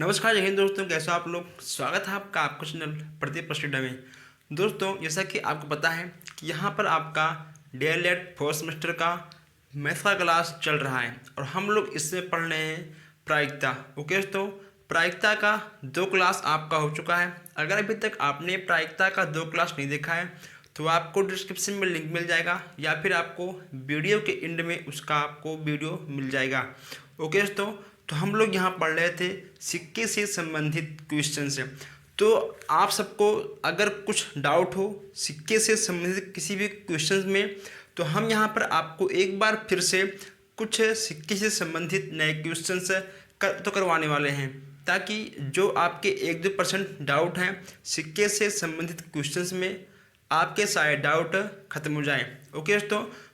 नमस्कार, जय हिंद दोस्तों। कैसे हो आप लोग। स्वागत है आपका आपका चैनल प्रदीप स्टडी में। दोस्तों, जैसा कि आपको पता है कि यहाँ पर आपका डीएलएड फोर्थ सेमेस्टर का मैथ का क्लास चल रहा है और हम लोग इसमें पढ़ रहे हैं प्रायिकता। ओके दोस्तों, प्रायिकता का 2 क्लास आपका हो चुका है। अगर अभी तक आपने प्रायिकता का 2 क्लास नहीं देखा है तो आपको डिस्क्रिप्शन में लिंक मिल जाएगा या फिर आपको वीडियो के एंड में उसका आपको वीडियो मिल जाएगा। ओके दोस्तों, तो हम लोग यहाँ पढ़ रहे थे सिक्के से संबंधित क्वेश्चन से। तो आप सबको अगर कुछ डाउट हो सिक्के से संबंधित किसी भी क्वेश्चन में तो हम यहाँ पर आपको एक बार फिर से कुछ सिक्के से संबंधित नए क्वेश्चंस करवाने वाले हैं, ताकि जो आपके 1-2% डाउट हैं सिक्के से संबंधित क्वेश्चंस में, आपके सारे डाउट खत्म हो जाएं। ओके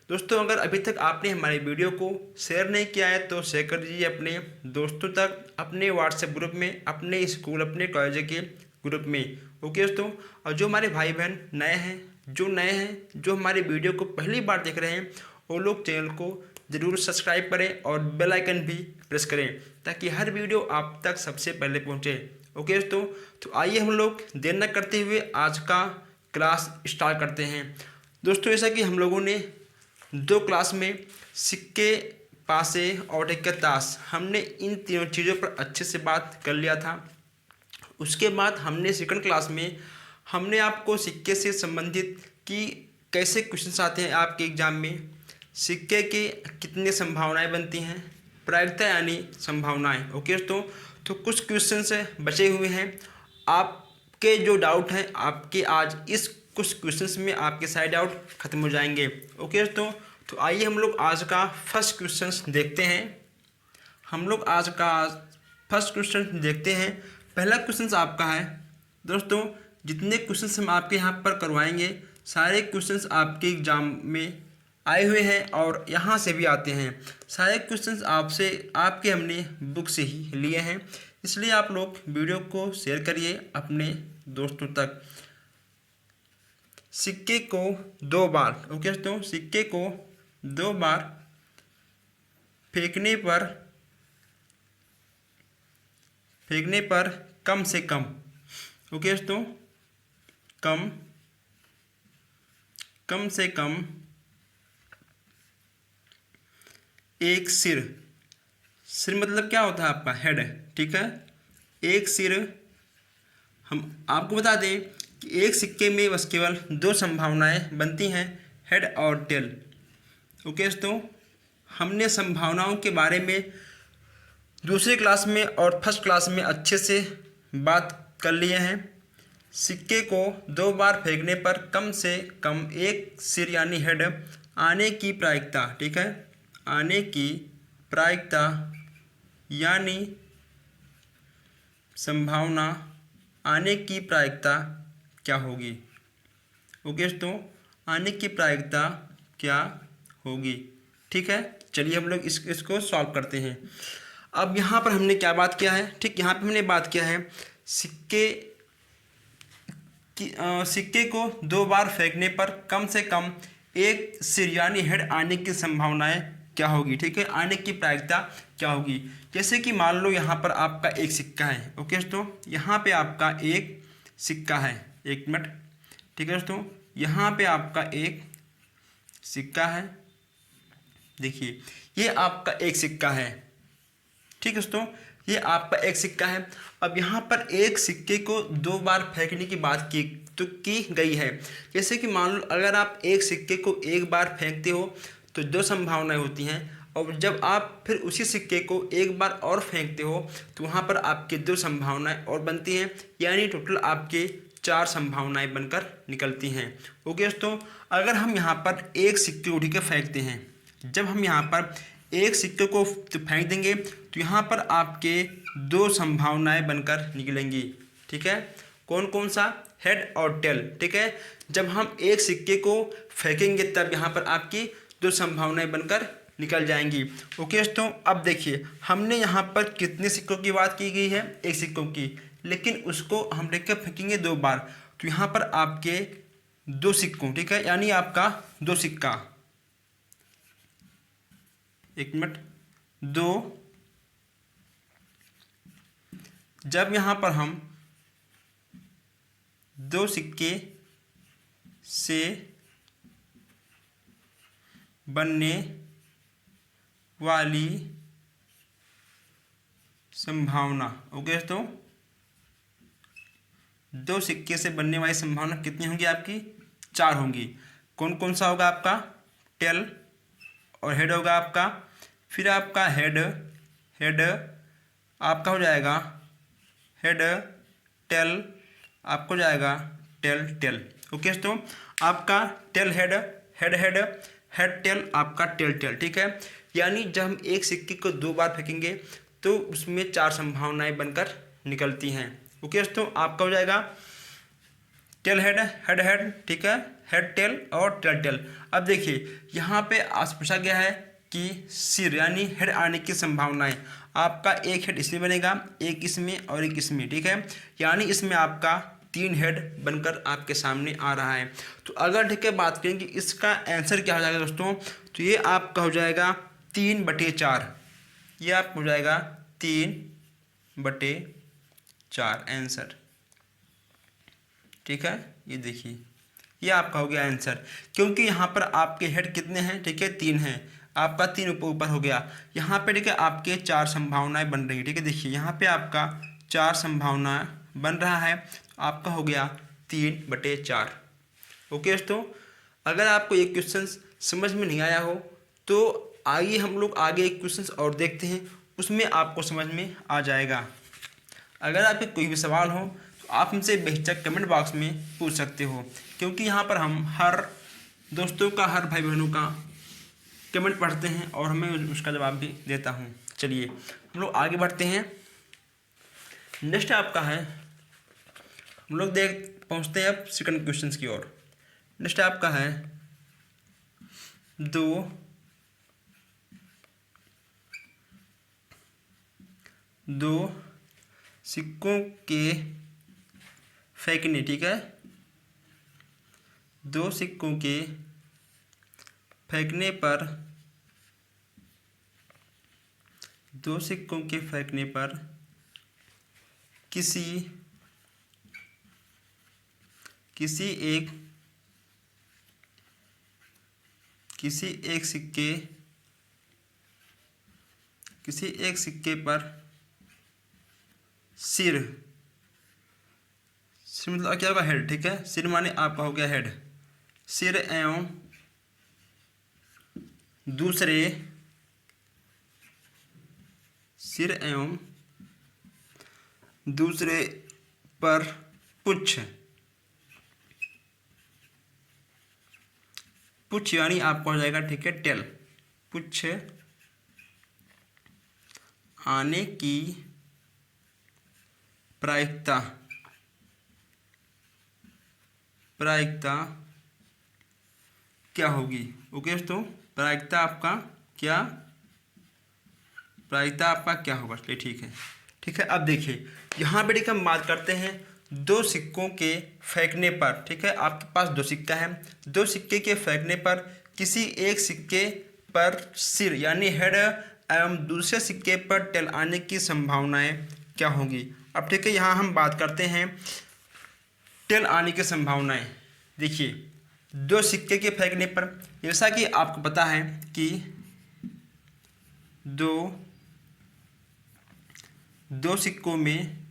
दोस्तों, अगर अभी तक आपने हमारे वीडियो को शेयर नहीं किया है तो शेयर कर दीजिए अपने दोस्तों तक, अपने व्हाट्सएप ग्रुप में, अपने स्कूल, अपने कॉलेज के ग्रुप में। ओके दोस्तों, और जो हमारे भाई बहन नए हैं जो हमारे वीडियो को पहली बार देख रहे हैं, वो लोग चैनल को ज़रूर सब्सक्राइब करें और बेल आइकन भी प्रेस करें ताकि हर वीडियो आप तक सबसे पहले पहुँचे। ओके दोस्तों, तो आइए हम लोग देर न करते हुए आज का क्लास स्टार्ट करते हैं। दोस्तों, जैसा कि हम लोगों ने 2 क्लास में सिक्के, पासे और एक ताश, हमने इन तीनों चीज़ों पर अच्छे से बात कर लिया था। उसके बाद हमने सेकंड क्लास में हमने आपको सिक्के से संबंधित कि कैसे क्वेश्चंस आते हैं आपके एग्जाम में, सिक्के के कितने संभावनाएं बनती हैं, प्रायिकता यानी संभावनाएं। ओके दोस्तों, तो कुछ क्वेश्चंस बचे हुए हैं। आपके जो डाउट हैं आपके आज इस कुछ क्वेश्चंस में आपके सारे डाउट खत्म हो जाएंगे। ओके दोस्तों, तो आइए हम लोग आज का फर्स्ट क्वेश्चन देखते हैं। हम लोग आज का फर्स्ट क्वेश्चन देखते हैं। पहला क्वेश्चन आपका है दोस्तों, जितने क्वेश्चंस हम आपके यहाँ पर करवाएंगे सारे क्वेश्चंस आपके एग्जाम में आए हुए हैं और यहाँ से भी आते हैं। सारे क्वेश्चंस आपसे आपके हमने बुक से ही लिए हैं, इसलिए आप लोग वीडियो को शेयर करिए अपने दोस्तों तक। सिक्के को 2 बार, ओके दोस्तों, सिक्के को 2 बार फेंकने पर कम से कम, ओके दोस्तों, कम से कम एक सिर मतलब क्या होता है आपका हेड, ठीक है। एक सिर, हम आपको बता दें कि एक सिक्के में बस केवल 2 संभावनाएं बनती हैं, हेड और टेल। ओके दोस्तों, हमने संभावनाओं के बारे में दूसरे क्लास में और फर्स्ट क्लास में अच्छे से बात कर लिए हैं। सिक्के को 2 बार फेंकने पर कम से कम एक सिर यानी हेड आने की प्रायिकता, ठीक है, आने की प्रायिकता यानी संभावना, आने की प्रायिकता क्या होगी। ओके दोस्तों, आने की प्रायिकता क्या होगी, ठीक है। चलिए हम लोग इसको सॉल्व करते हैं। अब यहाँ पर हमने क्या बात किया है, ठीक, यहाँ पे हमने बात किया है सिक्के को 2 बार फेंकने पर कम से कम एक सिर यानी हेड आने की संभावनाएं क्या होगी, ठीक है, आने की प्रायिकता क्या होगी। जैसे कि मान लो यहाँ पर आपका एक सिक्का है। ओके दोस्तों, यहाँ पे आपका एक सिक्का है, एक मिनट, ठीक है दोस्तों, यहाँ पे आपका एक सिक्का है। देखिए ये आपका एक सिक्का है, ठीक है दोस्तों, ये आपका एक सिक्का है। अब यहाँ पर एक सिक्के को 2 बार फेंकने की बात की गई है। जैसे कि मान लो अगर आप एक सिक्के को एक बार फेंकते हो तो 2 संभावनाएं होती हैं, और जब आप फिर उसी सिक्के को एक बार और फेंकते हो तो वहाँ पर आपके 2 संभावनाएं और बनती हैं, यानी टोटल आपके 4 संभावनाएं बनकर निकलती हैं। ओके दोस्तों, अगर हम यहाँ पर एक सिक्के उठ के फेंकते हैं, जब हम यहाँ पर एक सिक्के को फेंक देंगे तो यहाँ पर आपके 2 संभावनाएं बनकर निकलेंगी, ठीक है। कौन कौन सा, हेड और टेल, ठीक है। जब हम एक सिक्के को फेंकेंगे तब यहाँ पर आपकी 2 संभावनाएं बनकर निकल जाएंगी। ओके दोस्तों, अब देखिए हमने यहाँ पर कितने सिक्कों की बात की गई है, एक सिक्कों की, लेकिन उसको हम लेकर फेंकेंगे 2 बार तो यहाँ पर आपके 2 सिक्कों, ठीक है, यानी आपका 2 सिक्का, एक मिनट, 2 जब यहाँ पर हम दो सिक्के से बनने वाली संभावना, ओके दोस्तों, दो सिक्के से बनने वाली संभावना कितनी होगी आपकी? 4 होंगी। कौन कौन सा होगा आपका? टेल और हेड होगा आपका। फिर आपका हेड आपका हो जाएगा हेड टेल, आपको हो जाएगा टेल टेल, ओके दोस्तों। आपका टेल हेड टेल, आपका टेल टेल, ठीक है। यानी जब हम एक सिक्के को 2 बार फेंकेंगे तो उसमें 4 संभावनाएं बनकर निकलती हैं, ओके दोस्तों। आपका हो जाएगा टेल हेड, ठीक है, हेड टेल और टेल टेल। अब देखिए यहाँ पे आज पूछा गया है कि सिर यानी हेड आने की संभावनाएं। आपका एक हेड इसमें बनेगा, एक इसमें और एक इसमें, ठीक है। यानी इसमें आपका 3 हेड बनकर आपके सामने आ रहा है। तो अगर ठीक है बात करें कि इसका आंसर क्या हो जाएगा दोस्तों, तो ये आपका हो जाएगा 3/4। ये आपका हो जाएगा 3/4 आंसर, ठीक है। ये देखिए ये आपका हो गया आंसर, क्योंकि यहाँ पर आपके हेड कितने हैं? ठीक है 3 हैं। आपका 3 ऊपर हो गया। यहाँ पे ठीक है आपके 4 संभावनाएं बन रही है, ठीक है। देखिए यहाँ पे आपका 4 संभावनाएं बन रहा है, आपका हो गया 3/4, ओके दोस्तों। अगर आपको ये क्वेश्चन समझ में नहीं आया हो तो आइए हम लोग आगे एक क्वेश्चन और देखते हैं, उसमें आपको समझ में आ जाएगा। अगर आपके कोई भी सवाल हो तो आप हमसे बेहिचक कमेंट बॉक्स में पूछ सकते हो, क्योंकि यहाँ पर हम हर दोस्तों का, हर भाई बहनों का कमेंट पढ़ते हैं और मैं उसका जवाब भी देता हूँ। चलिए हम लोग आगे बढ़ते हैं। नेक्स्ट आपका है, हम लोग पहुँचते हैं अब सेकंड क्वेश्चन की ओर। नेक्स्ट आपका है दो सिक्कों के फेंकने, ठीक है। 2 सिक्कों के फेंकने पर किसी एक सिक्के पर सिर मतलब क्या होगा? हेड, ठीक है। सिर माने आपका हो गया हेड। सिर एवं दूसरे पर पुच्छ यानी आपका हो जाएगा, ठीक है, टेल। पुच्छ आने की प्रायिकता क्या होगी? ओके दोस्तों, प्रायिकता आपका क्या होगा? चलिए ठीक है, ठीक है। अब देखिए यहाँ पे ठीक है हम बात करते हैं 2 सिक्कों के फेंकने पर, ठीक है। आपके पास 2 सिक्का है, 2 सिक्के के फेंकने पर किसी एक सिक्के पर सिर यानी हेड एवं दूसरे सिक्के पर टेल आने की संभावनाएं क्या होंगी? अब ठीक है यहाँ हम बात करते हैं टेल आने की संभावनाएं। देखिए 2 सिक्के के फेंकने पर, जैसा कि आपको पता है कि दो सिक्कों में,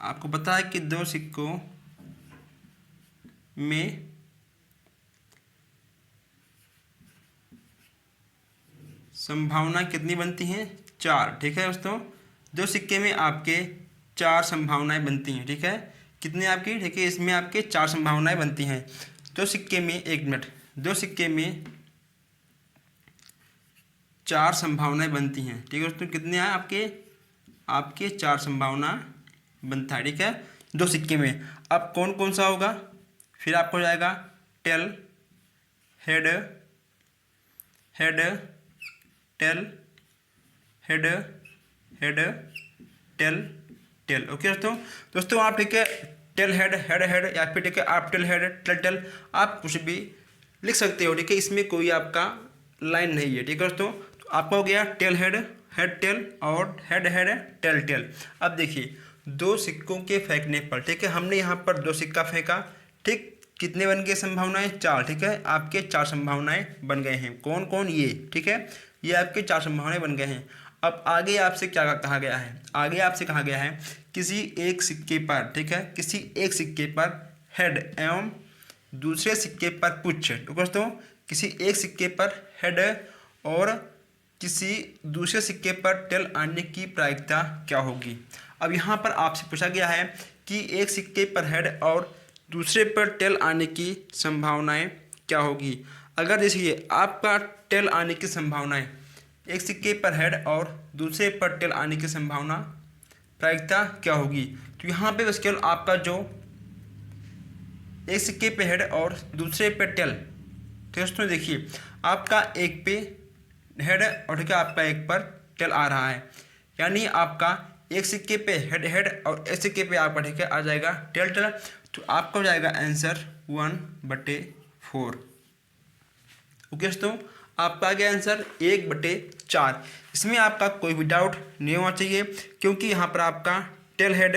आपको पता है कि 2 सिक्कों में संभावना कितनी बनती हैं? 4, ठीक है दोस्तों। 2 सिक्के में आपके 4 संभावनाएं बनती हैं, ठीक है। कितने आपकी? ठीक है, इसमें आपके 4 संभावनाएं बनती हैं। 2 सिक्के में 1 मिनट 2 सिक्के में 4 संभावनाएं बनती हैं, ठीक है दोस्तों। कितने हैं आपके 4 संभावना बनता है, ठीक है, 2 सिक्के में। अब कौन कौन सा होगा? फिर आपको हो जाएगा tell head tail head tell, okay दोस्तों आप ठीक है टेल हेड या फिर ठीक है आप टेल हेड टेल आप कुछ भी लिख सकते हो, ठीक है। इसमें कोई आपका लाइन नहीं है, ठीक है दोस्तों। तो आपका हो गया टेल हेड हेड टेल और हेड हेड टेल टेल। अब देखिए दो सिक्कों के फेंकने पर, ठीक है, हमने यहाँ पर दो सिक्का फेंका, ठीक, कितने बन गए संभावनाएं? 4, ठीक है, आपके 4 संभावनाएं बन गए हैं। कौन कौन? ये, ठीक है, ये आपके 4 संभावनाएं बन गए हैं। अब आगे आपसे क्या कहा गया है? आगे आपसे कहा गया है किसी एक सिक्के पर, ठीक है, किसी एक सिक्के पर हेड एवं दूसरे सिक्के पर पुच्छ, तो दोस्तों किसी एक सिक्के पर हेड और किसी दूसरे सिक्के पर टेल आने की प्रायिकता क्या होगी? अब यहाँ पर आपसे पूछा गया है कि एक सिक्के पर हेड और दूसरे पर टेल आने की संभावनाएं क्या होगी। अगर देखिए आपका टेल आने की संभावनाएं, एक सिक्के पर हेड और दूसरे पर टेल आने की संभावना प्रायिकता क्या होगी, तो यहाँ पे बस केवल आपका जो एक सिक्के पे हेड और दूसरे पे टेल, तो दोस्तों देखिए आपका एक पे हेड और ठीक है आपका एक पर टेल आ रहा है, यानी आपका एक सिक्के पे हेड हेड और एक सिक्के पे आपका ठीक है आ जाएगा टेल टेल, तो आपका हो जाएगा आंसर 1/4। ओके दोस्तों, आपका आ गया आंसर 1/4। इसमें आपका कोई भी डाउट नहीं होना चाहिए, क्योंकि यहाँ पर आपका tell head,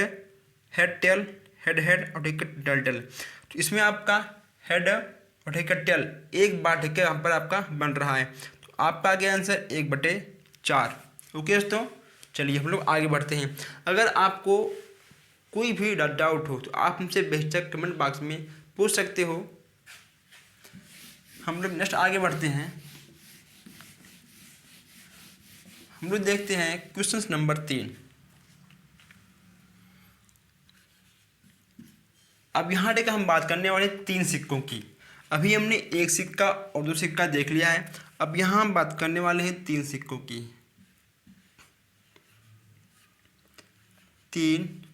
head tail, head head और ठीक है टेल टेल, तो इसमें आपका हेड और ठीक है टेल एक बार ठीक है यहाँ पर आपका बन रहा है, तो आपका आ गया आंसर 1/4। ओके दोस्तों, चलिए हम लोग आगे बढ़ते हैं। अगर आपको कोई भी डाउट हो तो आप हमसे बेशक कमेंट बॉक्स में पूछ सकते हो। हम लोग नेक्स्ट आगे बढ़ते हैं। हम लोग देखते हैं क्वेश्चन नंबर 3। अब यहाँ देखा हम बात करने वाले 3 सिक्कों की। अभी हमने एक सिक्का और दो सिक्का देख लिया है, अब यहाँ हम बात करने वाले हैं 3 सिक्कों की। 1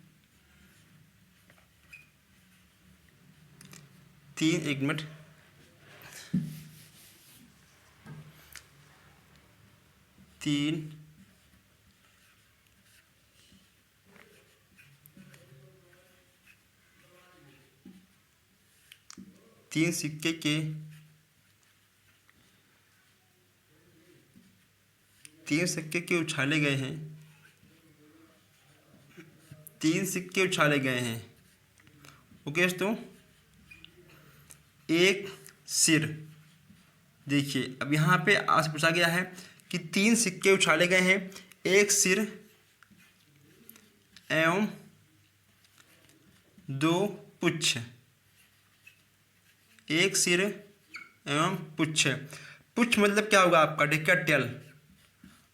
मिनट, 3 सिक्के के 3 सिक्के के उछाले गए हैं, 3 सिक्के उछाले गए हैं। ओके दोस्तों, एक सिर, देखिए अब यहाँ पे आपसे पूछा गया है कि 3 सिक्के उछाले गए हैं, एक सिर एवं 2 पुच्छ, एक सिर एवं पुच्छ। पुच्छ मतलब क्या होगा आपका ठीक है टेल,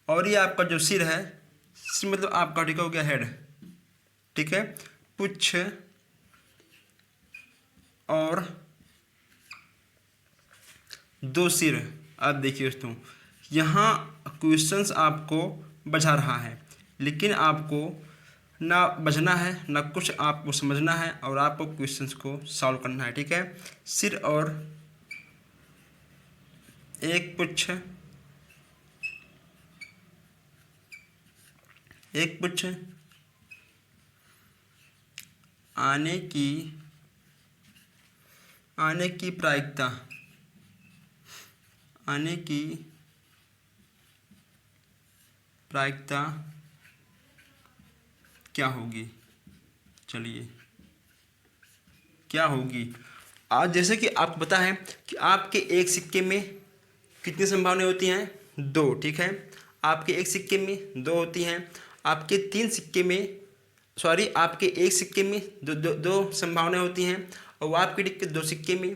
और ये आपका जो सिर है, सिर मतलब आपका ठीक हो गया हेड, ठीक है, पुच्छ और 2 सिर। अब देखिए दोस्तों, यहाँ क्वेश्चंस आपको बझा रहा है, लेकिन आपको ना बचना है ना कुछ आपको समझना है, और आपको क्वेश्चंस को सॉल्व करना है, ठीक है। सिर और एक पुच्छ, एक पुच्छ आने की प्रायिकता, आने की प्रायिकता क्या होगी? चलिए क्या होगी? आज जैसे कि आपको पता है कि आपके एक सिक्के में कितनी संभावनाएं होती हैं? 2, ठीक है, आपके एक सिक्के में 2 होती हैं, आपके 3 सिक्के में सॉरी आपके एक सिक्के में दो संभावनाएं होती हैं, और आपके ठीक 2 सिक्के में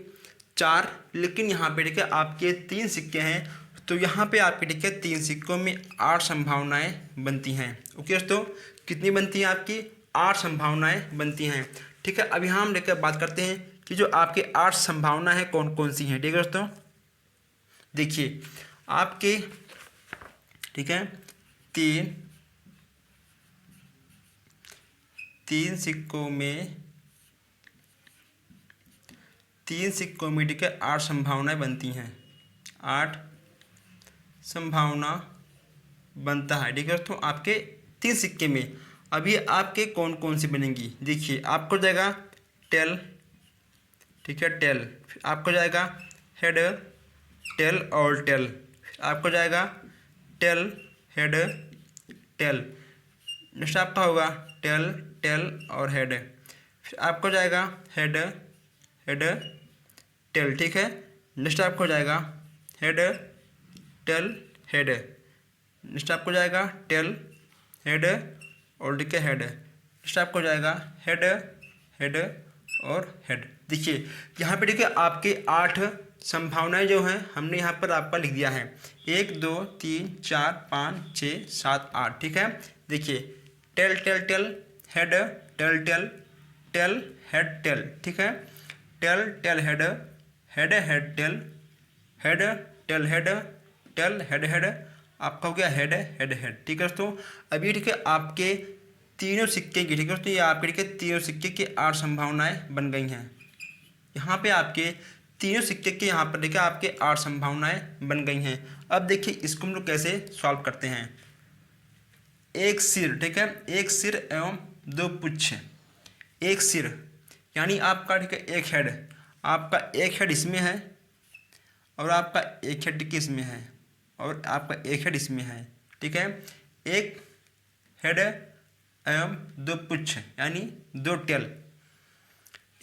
4, लेकिन यहाँ पे ठीक है आपके 3 सिक्के हैं, तो यहाँ पे आपके ठीक है 3 सिक्कों में 8 संभावनाएं बनती हैं। ओके दोस्तों, कितनी बनती हैं? आपकी 8 संभावनाएं बनती हैं, ठीक है। अब यहाँ हम लेकर बात करते हैं कि जो आपके 8 संभावना है कौन कौन सी हैं, ठीक है दोस्तों। देखिए आपके ठीक है 3 सिक्कों में 3 सिक्कों में ठीक है 8 संभावनाएं बनती हैं, 8 संभावना बनता है, ठीक है दोस्तों, आपके 3 सिक्के में। अभी आपके कौन कौन सी बनेंगी? देखिए आपको जाएगा टेल, ठीक है टेल, फिर आपको जाएगा हेड टेल और टेल, आपको जाएगा टेल हेड टेल। नेक्स्ट आपका होगा टेल, टेल और हेड। फिर आपको जाएगा हेड, हेड, टेल, ठीक है। नेक्स्ट आपको हो जाएगा हेड, टेल, हेड। नेक्स्ट आपको जाएगा टेल, हेड और ठीक है हेड। नेक्स्ट आपको जाएगा हेड, हेड और हेड। देखिए यहाँ पे देखिए आपके 8 संभावनाएं जो हैं हमने यहाँ पर आपका लिख दिया है, 1 2 3 4 5 6 7 8, ठीक है। देखिए tail, tail, tail, head, tail, tail, tail, head, tail, ठीक है। Tail, tail, head, head, head, tail, head, tail, head, tail, head, head. आपका हो गया हेड, हेड, हेड, ठीक है दोस्तों। अभी ठीक है आपके तीनों सिक्के की, ठीक है दोस्तों, ये आपके ठीक है तीनों सिक्के की 8 संभावनाएं बन गई हैं। यहाँ पे आपके तीनों सिक्के के यहाँ पर देखिए आपके 8 संभावनाएं बन गई हैं। अब देखिए इसको हम लोग कैसे सॉल्व करते हैं। एक सिर, ठीक है, एक सिर एवं 2 पुच्छ। एक सिर यानी आपका ठीक है एक हेड, आपका एक हेड इसमें है और आपका एक हेड इसमें है और आपका एक हेड इसमें है, ठीक है। एक हेड एवं 2 पुच्छ यानी 2 टेल।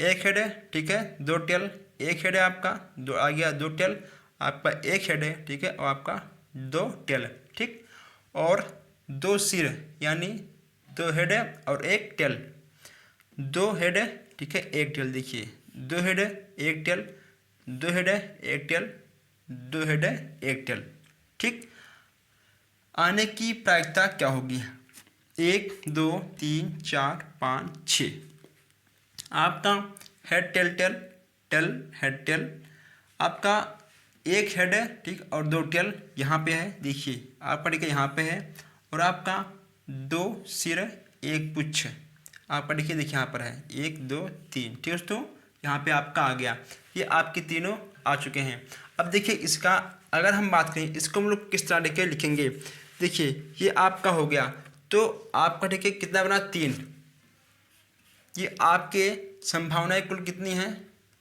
एक हेड है, ठीक है, 2 टेल। एक हेड है आपका, दो आ गया 2 टेल। आपका एक हेड है, ठीक है, और आपका 2 टेल, ठीक। और 2 सिर यानी 2 हेड है और 1 टेल। 2 हेड है, ठीक है, 1 टेल। देखिए 2 हेड है 1 टेल, 2 हेड है 1 टेल, 2 हेड है 1 टेल, ठीक। आने की प्रायिकता क्या होगी? 1 2 3 4 5 6। आपका head, tail, tail, tail, head, tail. आपका एक हेड है, ठीक, और 2 टेल यहाँ पे है। देखिए आपका देखिए यहाँ पे है और आपका 2 सिर 1 पुच्छ आपका देखिए यहाँ पर है 1 2 3, ठीक है दोस्तों। यहाँ पे आपका आ गया, ये आपके तीनों आ चुके हैं। अब देखिए इसका अगर हम बात करें इसको हम लोग किस तरह के लिखेंगे। देखिए ये आपका हो गया, तो आपका देखिए कितना बना 3। ये आपके संभावनाएं कुल कितनी हैं?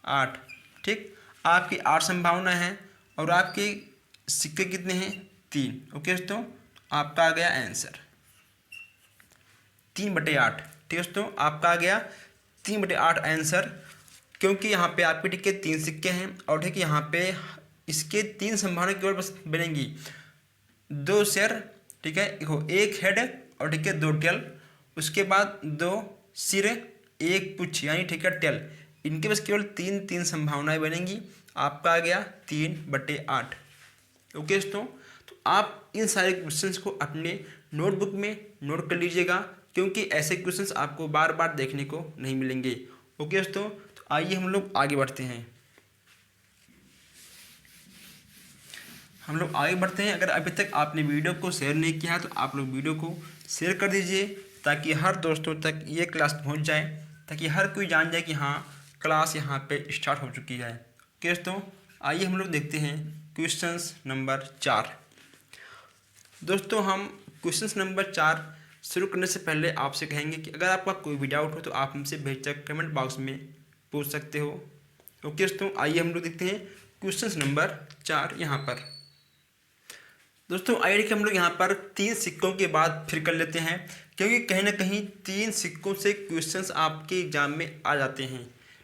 8, ठीक। आपकी 8 संभावनाएं हैं और आपके सिक्के कितने हैं? 3, ओके दोस्तों। आपका आ गया आंसर 3/8, ठीक है दोस्तों। आपका आ गया 3/8 आंसर, क्योंकि यहाँ पे आपके ठीक है 3 सिक्के हैं और ठीक है यहाँ पे इसके 3 संभावनाएं केवल बस बनेंगी। 2 शेर, ठीक है, देखो एक हेड और ठीक है 2 टेल, उसके बाद 2 सिर 1 पुच्छ यानी ठीक है टेल। इनके बस केवल 3 संभावनाएं बनेंगी। आपका आ गया 3/8, ओके दोस्तों। तो आप इन सारे क्वेश्चंस को अपने नोटबुक में नोट कर लीजिएगा, क्योंकि ऐसे क्वेश्चंस आपको बार बार देखने को नहीं मिलेंगे, ओके दोस्तों। तो आइए हम लोग आगे बढ़ते हैं। अगर अभी तक आपने वीडियो को शेयर नहीं किया तो आप लोग वीडियो को शेयर कर दीजिए, ताकि हर दोस्तों तक ये क्लास पहुंच जाए, ताकि हर कोई जान जाए कि हाँ क्लास यहाँ पे स्टार्ट हो चुकी है, ओके दोस्तों। आइए हम लोग देखते हैं क्वेश्चंस नंबर 4। दोस्तों हम क्वेश्चंस नंबर 4 शुरू करने से पहले आपसे कहेंगे कि अगर आपका कोई भी डाउट हो तो आप हमसे बेझिझक कमेंट बॉक्स में पूछ सकते हो, ओके दोस्तों। आइए हम लोग देखते हैं क्वेश्चंस नंबर 4 यहाँ पर। दोस्तों आइए कि हम लोग यहाँ पर 3 सिक्कों के बाद फिर कर लेते हैं, क्योंकि कहीं ना कहीं 3 सिक्कों से क्वेश्चंस आपके एग्जाम में आ जाते हैं,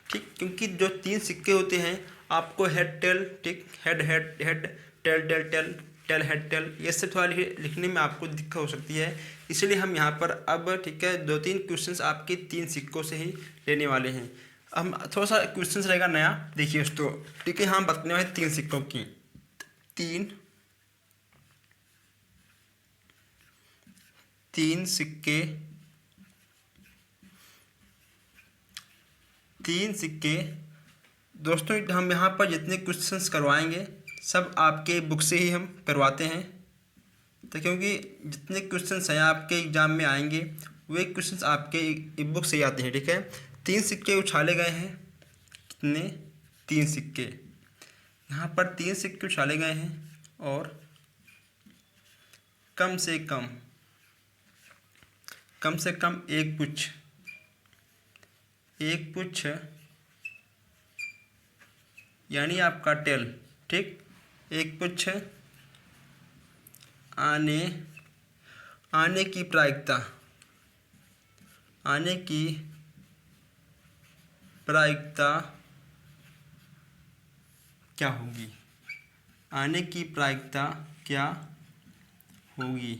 ठीक। क्योंकि जो 3 सिक्के होते हैं आपको हेड टेल, ठीक, head head head, tail tail tail, tail head tail, ये सब थोड़ा लिखने में आपको दिक्कत हो सकती है। इसलिए हम यहाँ पर अब ठीक है 2-3 क्वेश्चंस आपके 3 सिक्कों से ही लेने वाले हैं। हम थोड़ा सा क्वेश्चंस रहेगा नया, देखिए दोस्तों, ठीक है। हम बताने वाले 3 सिक्कों की 3 सिक्के, 3 सिक्के दोस्तों। हम यहाँ पर जितने क्वेश्चंस करवाएंगे सब आपके बुक से ही हम करवाते हैं, तो क्योंकि जितने क्वेश्चंस हैं आपके एग्जाम में आएंगे वे क्वेश्चंस आपके बुक से ही आते हैं, ठीक है। 3 सिक्के उछाले गए हैं, कितने? 3 सिक्के। यहाँ पर 3 सिक्के उछाले गए हैं और कम से कम 1 पुच्छ, 1 पुच्छ यानी आपका टेल, ठीक, 1 पुच्छ आने आने की प्रायिकता, आने की प्रायिकता क्या होगी, आने की प्रायिकता क्या होगी।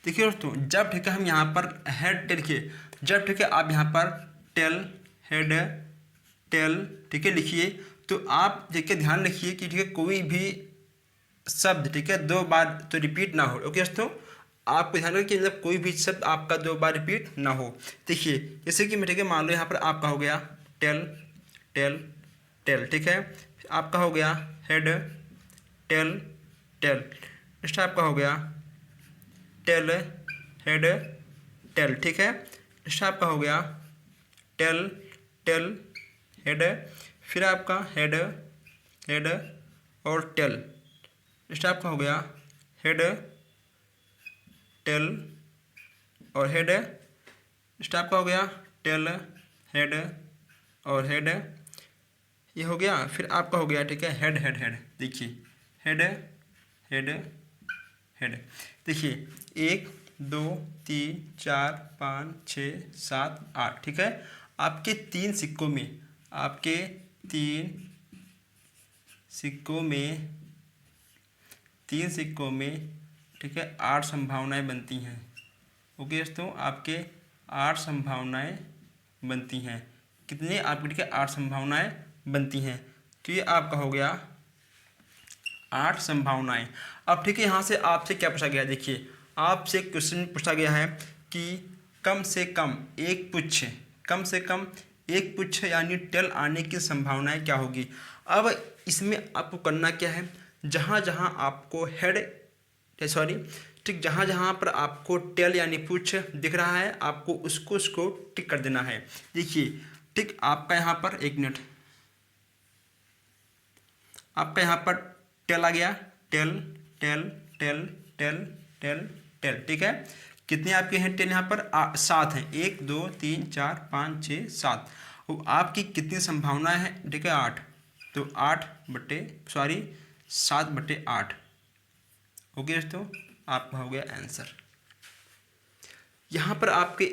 देखिए दोस्तों, जब ठीक है हम यहाँ पर हेड टेल के, जब ठीक है आप यहाँ पर टेल हेड टेल ठीक है लिखिए, तो आप देखिए ध्यान रखिए कि ठीक है कोई भी शब्द ठीक है दो बार तो रिपीट ना हो। ओके दोस्तों, आपको ध्यान रखिए जब कोई भी शब्द आपका दो बार रिपीट ना हो। देखिए जैसे कि मैं ठीक है मान लो यहाँ पर आपका हो गया टेल टेल टेल, ठीक है, आपका हो गया हेड टेल टेल, नेक्स्ट आपका हो गया टेल हेड टेल, ठीक है, नेक्स्ट आपका हो गया टेल टेल हेड, फिर आपका हेड हेड और टेल, नेक्स्ट आपका हो गया हेड टेल और हेड, नेक्स्ट आपका हो गया टेल हेड और हेड, ये हो गया। फिर आपका हो गया ठीक है हेड हेड हेड, देखिए हेड हेड हेड, देखिए 1 2 3 4 5 6 7 8, ठीक है, आपके तीन सिक्कों में, आपके तीन सिक्कों में, तीन सिक्कों में ठीक है 8 संभावनाएं बनती हैं। ओके दोस्तों, आपके 8 संभावनाएं बनती हैं। कितने आपके ठीक है 8 संभावनाएं बनती हैं। तो ये आपका हो गया 8 संभावनाएं। अब ठीक है यहाँ से आपसे क्या पूछा गया, देखिए आपसे क्वेश्चन पूछा गया है कि कम से कम एक पुच्छ, कम से कम एक पुच्छ यानी टेल आने की संभावनाएं क्या होगी। अब इसमें आपको करना क्या है, जहाँ जहाँ आपको हेड सॉरी ठीक जहाँ जहाँ पर आपको टेल यानी पुच्छ दिख रहा है आपको उसको टिक कर देना है। देखिए ठीक आपका यहाँ पर एक मिनट, आपका यहाँ पर टेल आ गया, tail tail tail tail tail tail, ठीक है, कितने आपके हैं टेल यहाँ पर 7 हैं, 1 2 3 4 5 6 7, वो आपकी कितनी संभावनाएं हैं ठीक है 8, तो 7/8। ओके दोस्तों, आपका हो गया आंसर। यहाँ पर आपके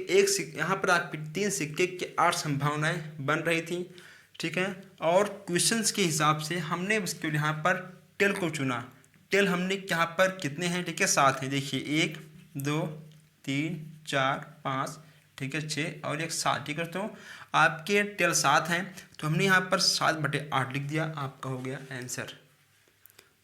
यहाँ पर आपके 3 सिक्के की 8 संभावनाएं बन रही थी, ठीक है, और क्वेश्चंस के हिसाब से हमने उसके यहाँ पर टेल को चुना। टेल हमने यहाँ पर कितने हैं ठीक है 7 हैं, देखिए 1 2 3 4 5 ठीक है 6 और एक 7, ठीक है दोस्तों, आपके टेल 7 हैं तो हमने यहाँ पर 7/8 लिख दिया, आपका हो गया आंसर।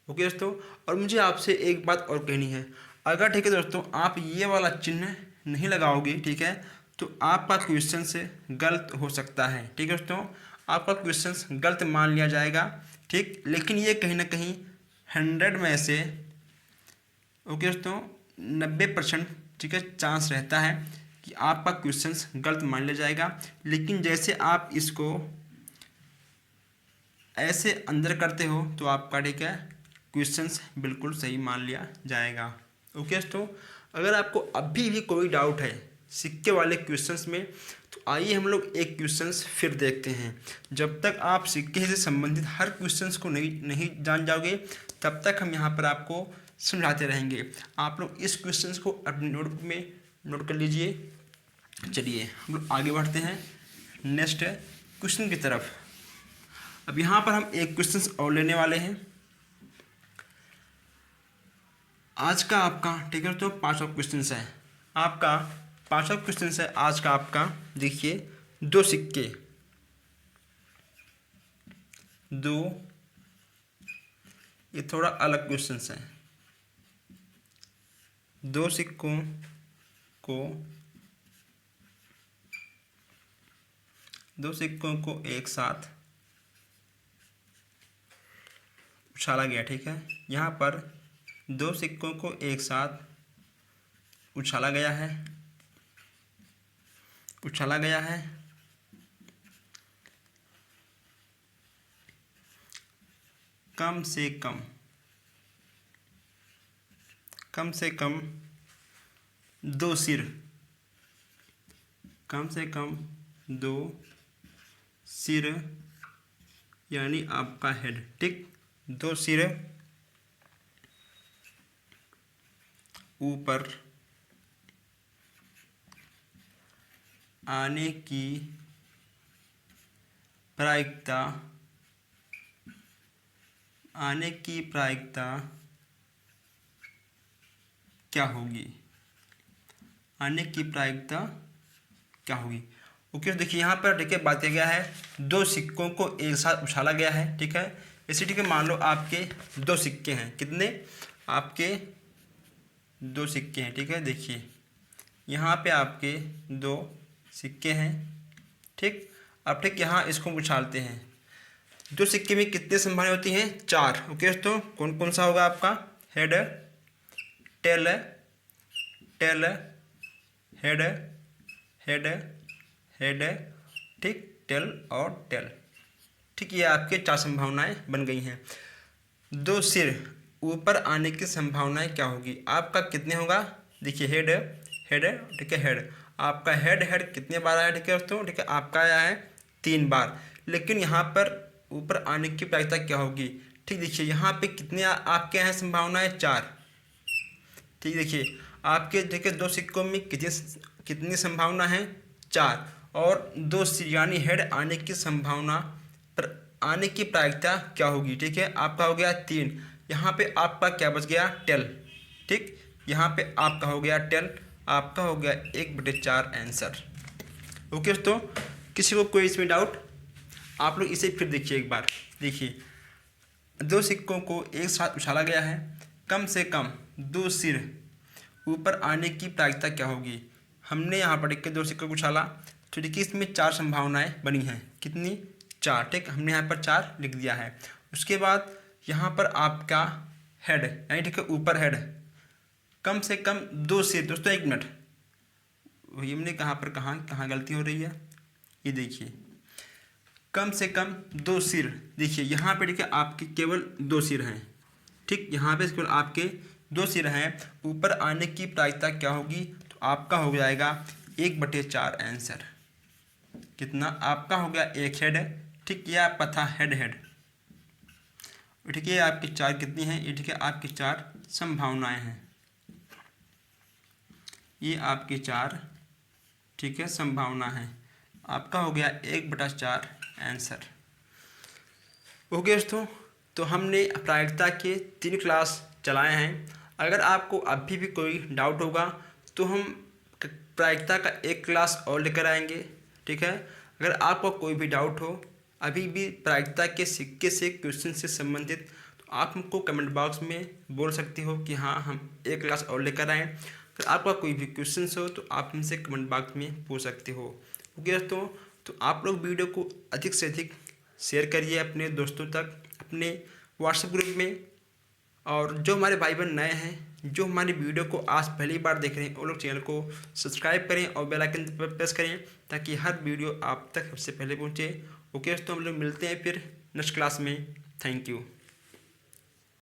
ओके दोस्तों, और मुझे आपसे एक बात और कहनी है, अगर ठीक है दोस्तों आप ये वाला चिन्ह नहीं लगाओगे ठीक है तो आपका क्वेश्चन से गलत हो सकता है, ठीक है दोस्तों, आपका क्वेश्चन गलत मान लिया जाएगा, ठीक, लेकिन ये कहीं ना कहीं 100 में से ओके दोस्तों 90% ठीक है चांस रहता है कि आपका क्वेश्चन गलत मान लिया जाएगा, लेकिन जैसे आप इसको ऐसे अंदर करते हो तो आपका ठीक है क्वेश्चंस बिल्कुल सही मान लिया जाएगा। ओके दोस्तों, अगर आपको अभी भी कोई डाउट है सिक्के वाले क्वेश्चंस में तो आइए हम लोग एक क्वेश्चंस फिर देखते हैं। जब तक आप सिक्के से संबंधित हर क्वेश्चंस को नहीं जान जाओगे तब तक हम यहाँ पर आपको समझाते रहेंगे। आप लोग इस क्वेश्चंस को अपने नोटबुक में नोट कर लीजिए। चलिए हम लोग आगे बढ़ते हैं नेक्स्ट क्वेश्चन की तरफ। अब यहाँ पर हम एक क्वेश्चन और लेने वाले हैं आज का आपका, ठीक है, तो 5 क्वेश्चन है आपका, 5 क्वेश्चन है आज का आपका। देखिए 2 सिक्के, 2, ये थोड़ा अलग क्वेश्चन है, 2 सिक्कों को एक साथ उछाला गया, ठीक है, यहाँ पर 2 सिक्कों को एक साथ उछाला गया है, कम से कम 2 सिर, कम से कम 2 सिर यानी आपका हेड, ठीक, 2 सिर ऊपर आने की प्रायिकता क्या होगी? आने की प्रायिकता क्या होगी? ओके, देखिए यहाँ पर देखिए बात किया गया है, दो सिक्कों को एक साथ उछाला गया है, ठीक है। इसी ठीक है, मान लो आपके दो सिक्के हैं, कितने? आपके दो सिक्के हैं, ठीक है। देखिए यहाँ पे आपके दो सिक्के हैं, ठीक। अब ठीक यहाँ इसको उछालते हैं, दो सिक्के में कितने संभावनाएं होती हैं? 4। ओके दोस्तों, कौन कौन सा होगा आपका? Head, tail, tail, head, head, head, ठीक, टेल और टेल, ठीक। ये आपके 4 संभावनाएं बन गई हैं। दो सिर ऊपर आने की संभावनाएं क्या होगी? आपका कितने होगा? देखिए हेड, हेड, ठीक है, हेड आपका हेड, हेड कितने बार आया? ठीक है दोस्तों, ठीक है, आपका आया है 3 बार। लेकिन यहाँ पर ऊपर आने की प्रायिकता क्या होगी? ठीक, देखिए यहाँ पे कितने आपके हैं संभावनाएं? 4, ठीक। देखिए आपके देखिए दो सिक्कों में कितनी संभावना है? 4। और दो सिर यानी हेड आने की संभावना पर आने की प्रायिकता क्या होगी? ठीक है, आपका हो गया 3। यहाँ पे आपका क्या बच गया? टेल, ठीक। यहाँ पे आपका हो गया टेल, आपका हो गया 1/4 आंसर। ओके दोस्तों, किसी को कोई इसमें डाउट? आप लोग इसे फिर देखिए एक बार। देखिए दो सिक्कों को एक साथ उछाला गया है, कम से कम दो सिर ऊपर आने की प्रायिकता क्या होगी? हमने यहाँ पर के दो सिक्कों को उछाला, तो देखिए इसमें 4 संभावनाएं बनी हैं, कितनी? 4, ठीक। हमने यहाँ पर 4 लिख दिया है। उसके बाद यहाँ पर आपका हेड यानी ठीक है ऊपर हेड, कम से कम दो सिर। दोस्तों 1 मिनट, वही हमने कहाँ गलती हो रही है, ये देखिए कम से कम दो सिर। देखिए यहाँ पे देखिए आपके केवल 2 सिर हैं, ठीक। यहाँ पे केवल आपके 2 सिर हैं, ऊपर आने की प्रायिकता क्या होगी? तो आपका हो जाएगा 1/4 आंसर। कितना? आपका हो गया 1 हेड, ठीक। ये आपका था हेड, हेड, ठीक है। आपकी 4 कितनी हैं? ये ठीक है आपकी 4 संभावनाएं हैं, ये आपकी 4, ठीक है, संभावना है। आपका हो गया 1/4 आंसर। ओके दोस्तों, तो हमने प्रायिकता के 3 क्लास चलाए हैं। अगर आपको अभी भी कोई डाउट होगा तो हम प्रायिकता का 1 क्लास और लेकर आएंगे, ठीक है। अगर आपको कोई भी डाउट हो अभी भी प्रायिकता के सिक्के से क्वेश्चन से संबंधित, तो आप हमको कमेंट बॉक्स में बोल सकते हो कि हाँ हम 1 क्लास और लेकर आएँ। अगर आपका कोई भी क्वेश्चन हो तो आप हमसे कमेंट बॉक्स में पूछ सकते हो। ओके दोस्तों, तो आप लोग वीडियो को अधिक से अधिक शेयर करिए अपने दोस्तों तक, अपने व्हाट्सएप ग्रुप में। और जो हमारे भाई बहन नए हैं, जो हमारी वीडियो को आज पहली बार देख रहे हैं, वो लोग चैनल को सब्सक्राइब करें और बेल आइकन पर प्रेस करें ताकि हर वीडियो आप तक सबसे पहले पहुंचे। ओके दोस्तों, हम लोग मिलते हैं फिर नेक्स्ट क्लास में। Thank you.